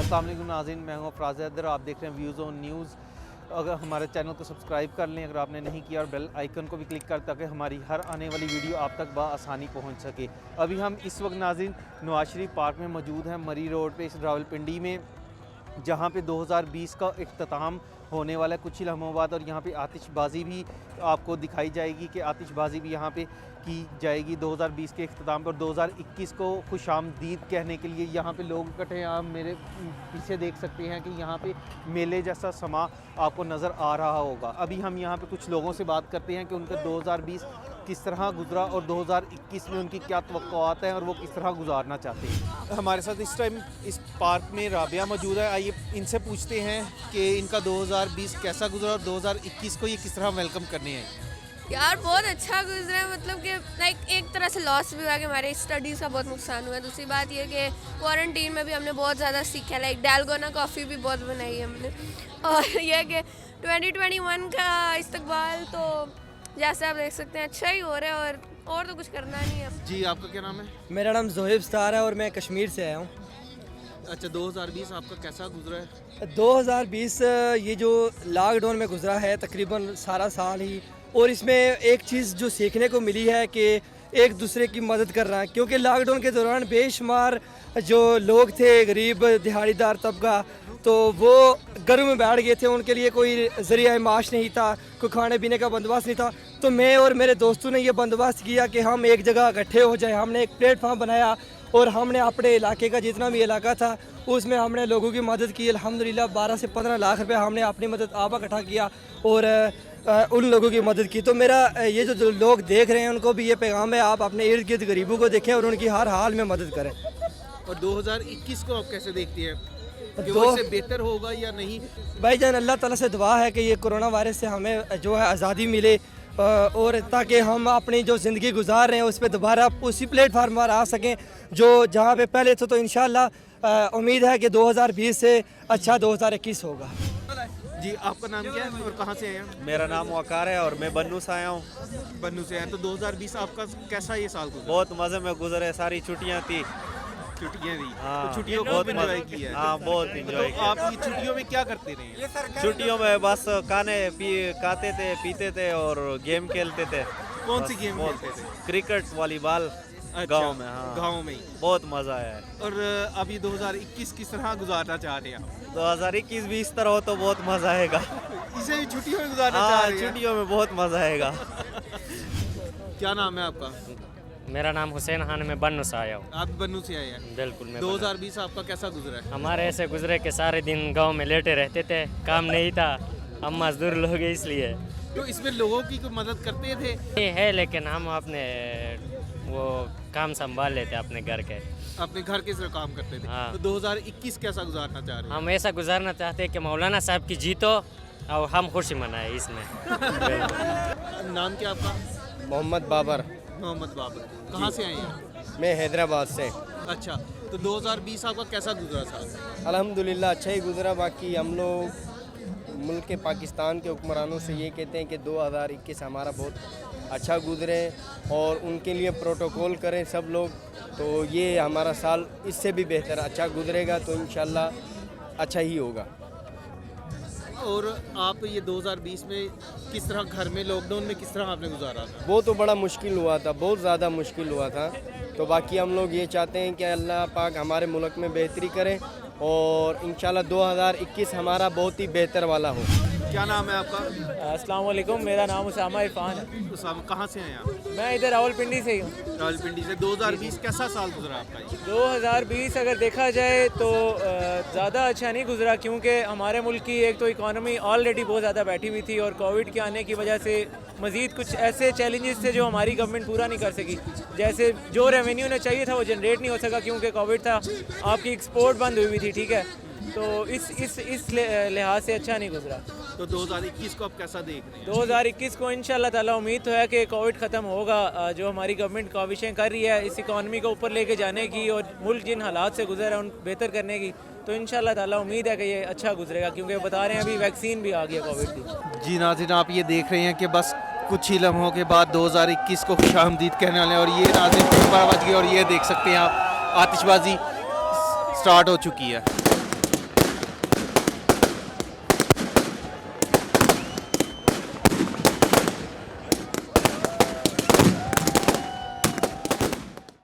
अस्सलाम वालेकुम नाज़रीन, मैं हूँ अफराज़ हैदर। आप देख रहे हैं व्यूज़ ऑन न्यूज़। अगर हमारे चैनल को सब्सक्राइब कर लें अगर आपने नहीं किया, और बेल आइकन को भी क्लिक कर ताकि हमारी हर आने वाली वीडियो आप तक बआसानी पहुँच सके। अभी हम इस वक्त नाज़रीन नवाज शरीफ पार्क में मौजूद हैं, मरी रोड पे, इस रावलपिंडी में, जहाँ पे 2020 का इख्तिताम होने वाला है कुछ ही लम्हों बाद। और यहाँ पे आतिशबाज़ी भी आपको दिखाई जाएगी कि आतिशबाज़ी भी यहाँ पे की जाएगी 2020 के इख्तिताम पर। 2021 को खुशामदीद कहने के लिए यहाँ पे लोग इकट्ठे हैं। आप मेरे पीछे देख सकते हैं कि यहाँ पे मेले जैसा समा आपको नज़र आ रहा होगा। अभी हम यहाँ पे कुछ लोगों से बात करते हैं कि उनका 2020 किस तरह गुजरा और 2021 में उनकी क्या तवक्कुआत हैं और वो किस तरह गुजारना चाहते हैं। हमारे साथ इस टाइम इस पार्क में राबिया मौजूद है। आइए इनसे पूछते हैं कि इनका 2020 कैसा गुजरा और 2021 को ये किस तरह वेलकम करने हैं। यार बहुत अच्छा गुजरा है, मतलब कि लाइक एक तरह से लॉस भी हुआ कि हमारे स्टडीज़ का बहुत नुकसान हुआ है। दूसरी बात ये कि क्वारंटीन में भी हमने बहुत ज़्यादा सीखा, लाइक डालगोना कॉफ़ी भी बहुत बनाई है हमने। और यह कि 2021 का इस्तकबाल तो जैसे आप देख सकते हैं अच्छा ही हो रहा है, और तो कुछ करना नहीं है। जी, आपका क्या नाम है? मेरा नाम जोहिब स्टार है और मैं कश्मीर से आया हूँ। अच्छा, 2020 आपका कैसा गुजरा है? 2020 ये जो लॉकडाउन में गुजरा है तकरीबन सारा साल ही, और इसमें एक चीज़ जो सीखने को मिली है कि एक दूसरे की मदद करना है, क्योंकि लॉकडाउन के दौरान बेशुमार जो लोग थे गरीब दिहाड़ीदार तबका, तो वो घरों में बैठ गए थे, उनके लिए कोई ज़रिया माश नहीं था, कोई खाने पीने का बंदोबस्त नहीं था। तो मैं और मेरे दोस्तों ने ये बंदोबस्त किया कि हम एक जगह इकट्ठे हो जाए। हमने एक प्लेटफॉर्म बनाया और हमने अपने इलाके का जितना भी इलाका था उसमें हमने लोगों की मदद की। अल्हम्दुलिल्लाह 12 से 15 लाख रुपए हमने अपनी मदद आप इकट्ठा किया और उन लोगों की मदद की। तो मेरा ये जो लोग देख रहे हैं उनको भी ये पैगाम है, आप अपने इर्द गिर्द गरीबों को देखें और उनकी हर हाल में मदद करें। और 2021 को आप कैसे देखती हैं कि वो इससे बेहतर होगा या नहीं? भाईजान अल्लाह ताला से दुआ है कि ये कोरोना वायरस से हमें जो है आज़ादी मिले और ताकि हम अपनी जो ज़िंदगी गुजार रहे हैं उस पर दोबारा उसी प्लेटफार्म पर आ सकें जो जहाँ पे पहले थे। तो इंशाअल्लाह उम्मीद है कि 2020 से अच्छा 2021 होगा। जी, आपका नाम क्या है और कहाँ से आए हैं? मेरा नाम वकार है और मैं बन्नू से आया हूँ। बन्नू से आए। तो 2020 आपका कैसा ये साल गुजरा? बहुत मज़े में गुजरे, सारी छुट्टियाँ थी। छुट्टियाँ थी? हाँ, तो छुट्टियों को बहुत एंजॉय किया है। हाँ, बहुत एंजॉय तो किया। आप ये छुट्टियों में क्या करते रहे? छुट्टियों में बस खाते थे, पीते थे और गेम खेलते थे। कौन सी गेम खेलते थे? क्रिकेट, वॉलीबॉल, गांव में। हाँ, गाँव में ही। बहुत मज़ा आया है। और अभी 2021 किस तरह गुजारना चाह रहे हैं आप? 2021 भी इस तरह हो तो बहुत मज़ा आएगा। इसे भी छुट्टियों में गुजारना चाह हाँ, रहे हैं? छुट्टियों में बहुत मज़ा आएगा। क्या नाम है आपका? मेरा नाम हुसैन खान, मैं बन्नू से आया हूँ। आप बन्नू से आए हैं? बिल्कुल। मैं 2020 आपका कैसा गुजरा है? हमारे ऐसे गुजरे के सारे दिन गांव में लेटे रहते थे, काम नहीं था, हम मजदूर लोग हैं इसलिए। तो इसमें लोगों की कोई मदद करते थे? ये है लेकिन हम अपने वो काम संभाल लेते अपने घर के। अपने घर के सिर्फ काम करते थे? हाँ। तो 2021 कैसा गुजारना चाह रहे हैं? हम ऐसा गुजारना चाहते हैं कि मौलाना साहब की जीतो और हम खुशी मनाए इसमें। नाम क्या आपका? मोहम्मद बाबर। मोहम्मद बाबर। कहाँ से आए हैं? मैं हैदराबाद से। अच्छा, तो 2020 आपका कैसा गुजरा साल? अल्हम्दुलिल्लाह अच्छा ही गुजरा। बाकी हम लोग मुल्क के पाकिस्तान के हुक्मरानों से ये कहते हैं कि 2021 हमारा बहुत अच्छा गुजरे और उनके लिए प्रोटोकॉल करें सब लोग, तो ये हमारा साल इससे भी बेहतर अच्छा गुजरेगा। तो इंशाल्लाह अच्छा ही होगा। और आप ये 2020 में किस तरह घर में लॉकडाउन में किस तरह आपने गुजारा था? वो तो बड़ा मुश्किल हुआ था, बहुत ज़्यादा मुश्किल हुआ था। तो बाकी हम लोग ये चाहते हैं कि अल्लाह पाक हमारे मुल्क में बेहतरी करे और इंशाल्लाह 2021 हमारा बहुत ही बेहतर वाला हो। क्या नाम है आपका? अस्सलाम वालेकुम, मेरा नाम उसामा इरफान है। उसामा, कहाँ से आए हैं आप? मैं इधर रावलपिंडी से ही हूँ। रावलपिंडी से। 2020 कैसा साल गुजरा आपका ये? 2020 अगर देखा जाए तो ज़्यादा अच्छा नहीं गुजरा, क्योंकि हमारे मुल्क की एक तो इकॉनमी ऑलरेडी बहुत ज़्यादा बैठी हुई थी और कोविड के आने की वजह से मज़ीद कुछ ऐसे चैलेंजेस थे जो हमारी गवर्नमेंट पूरा नहीं कर सकी। जैसे जो रेवेन्यू ने चाहिए था वो जनरेट नहीं हो सका क्योंकि कोविड था, आपकी एक्सपोर्ट बंद हुई थी, ठीक है। तो इस लिहाज से अच्छा नहीं गुजरा। तो 2021 को आप कैसा देख रहे हैं? 2021 को इंशाल्लाह ताला उम्मीद तो है कि कोविड ख़त्म होगा। जो हमारी गवर्नमेंट काविशें कर रही है इस इकॉनमी को ऊपर लेके जाने की और मुल्क जिन हालात से गुजर रहा है उन बेहतर करने की, तो इंशाल्लाह ताला उम्मीद है कि ये अच्छा गुजरेगा, क्योंकि बता रहे हैं अभी वैक्सीन भी आ गई है कोविड की। जी नाज़रीन, आप ये देख रहे हैं कि बस कुछ ही लम्हों के बाद 2021 को खुशामदीद कहने वाले हैं। और ये नाज़रीन 12 बज गए और ये देख सकते हैं आप आतिशबाज़ी स्टार्ट हो चुकी है।